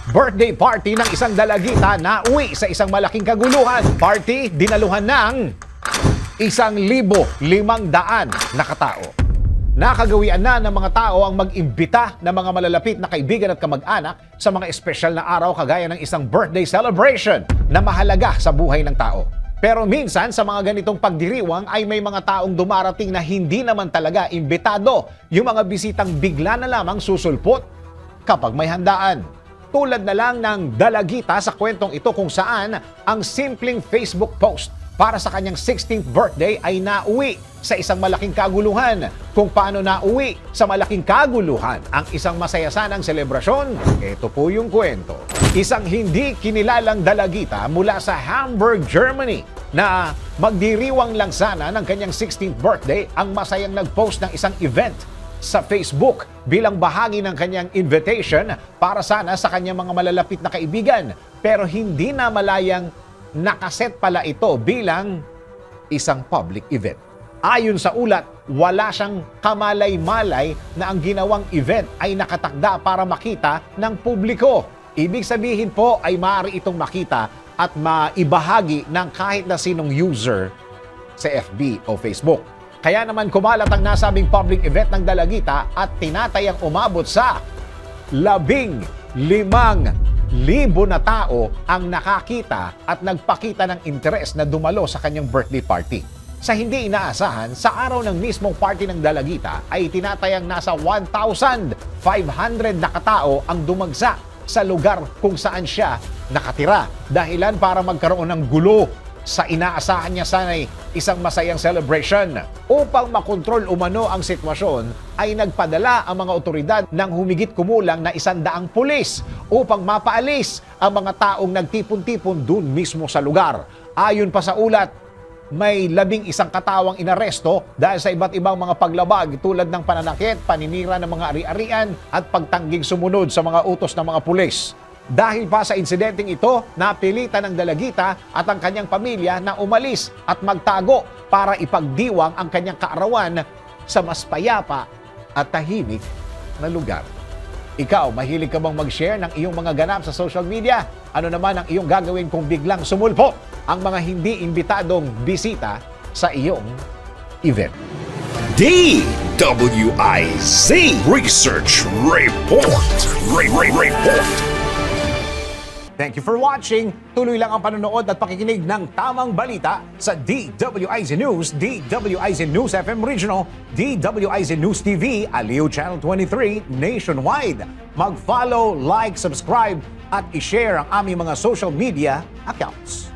Birthday party ng isang dalagita na uwi sa isang malaking kaguluhan. Party dinaluhan ng 1,500 na katao. Nakagawian na ng mga tao ang mag-imbita ng mga malalapit na kaibigan at kamag-anak sa mga espesyal na araw kagaya ng isang birthday celebration na mahalaga sa buhay ng tao. Pero minsan sa mga ganitong pagdiriwang ay may mga taong dumarating na hindi naman talaga imbitado, yung mga bisitang bigla na lamang susulpot kapag may handaan. Tulad na lang ng dalagita sa kwentong ito kung saan ang simpleng Facebook post para sa kanyang 16th birthday ay nauwi sa isang malaking kaguluhan. Kung paano nauwi sa malaking kaguluhan ang isang masaya sanang selebrasyon, ito po yung kwento. Isang hindi kinilalang dalagita mula sa Hamburg, Germany na magdiriwang lang sana ng kanyang 16th birthday ang masayang nag-post ng isang event sa Facebook bilang bahagi ng kanyang invitation para sana sa kanyang mga malalapit na kaibigan. Pero hindi na malayang nakaset pala ito bilang isang public event. Ayon sa ulat, wala siyang kamalay-malay na ang ginawang event ay nakatakda para makita ng publiko. Ibig sabihin po ay maaari itong makita at maibahagi ng kahit na sinong user sa FB o Facebook. Kaya naman kumalat ang nasabing public event ng dalagita at tinatayang umabot sa 15,000 na tao ang nakakita at nagpakita ng interes na dumalo sa kanyang birthday party. Sa hindi inaasahan, sa araw ng mismong party ng dalagita ay tinatayang nasa 1,500 na katao ang dumagsa sa lugar kung saan siya nakatira. Dahilan para magkaroon ng gulo sa inaasahan niya sana'y isang masayang celebration. Upang makontrol umano ang sitwasyon, ay nagpadala ang mga otoridad ng humigit kumulang na 100 pulis upang mapaalis ang mga taong nagtipon-tipon dun mismo sa lugar. Ayon pa sa ulat, may 11 katawang inaresto dahil sa iba't ibang mga paglabag tulad ng pananakit, paninira ng mga ari-arian at pagtangging sumunod sa mga utos ng mga pulis. Dahil pa sa insidenteng ito, napilitan ng dalagita at ang kanyang pamilya na umalis at magtago para ipagdiwang ang kanyang kaarawan sa mas payapa at tahimik na lugar. Ikaw, mahilig ka bang mag-share ng iyong mga ganap sa social media? Ano naman ang iyong gagawin kung biglang sumulpot ang mga hindi imbitadong bisita sa iyong event? DWIZ Research Report. Report. Thank you for watching. Tuloy lang ang panonood at pakikinig ng tamang balita sa DWIZ News, DWIZ News FM Regional, DWIZ News TV, Aliw Channel 23, nationwide. Mag-follow, like, subscribe at i-share ang aming mga social media accounts.